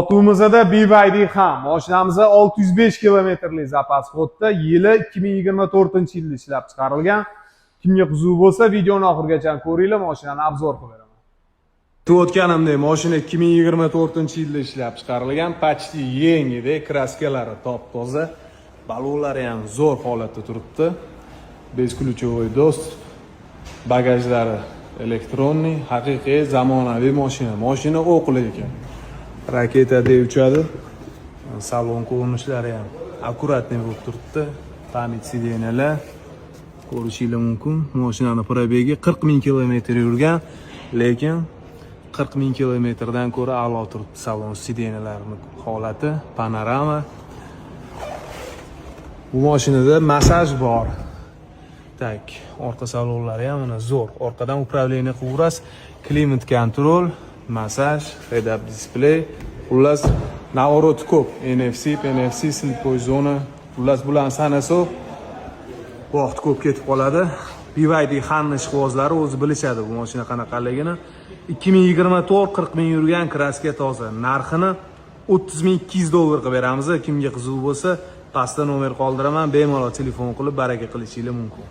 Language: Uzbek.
Sotuvimizda BYD ham. Mashinamizda 605 kilometrlik zapas xodda, yili 2024-yilda ishlab chiqarilgan. Kimga qiziq bo'lsa, videoni oxirigacha ko'ringlar, mashinani obzor qilib beraman. O'tganimdek, mashina 2024-yilda ishlab chiqarilgan, почти yengida, kraskalari top-toza, balonlari ham zo'r holatda turibdi. Bezключевой достуp, bagajlari elektronniy, haqiqiy zamonaviy mashina. Mashina o'qli ekan. Raketadek uchadi. Salon ko'rinishlari ham akkuratniy bo'lib turibdi. Pamyat sidenyalar ko'rishingiz mumkin. Mashinani probegi 40 ming kilometr yurgan, lekin 40 ming kilometrdan ko'ra a'lo turibdi. Salon sidenyalarining holati, panorama. Bu mashinada masaj bor. Tak, orqa salonlari ham mana zo'r. Orqadan upravleniya qilasiz, klimat kontrol, masaj, head-up display, xullas navorot ko'p, NFC, slippoy zona, xullas bularni sanasa vaqt ko'p ketib qoladi. BYD hamma ishqibozlari o'zi bilishadi bu mashina qanaqaligini. 2024 40 ming yurgan kraska toza. Narxini $30,200 qilib beramiz. Kimga qiziq bo'lsa, pastda nomer qoldiraman, bemalol telefon qilib baraka qilishingiz mumkin.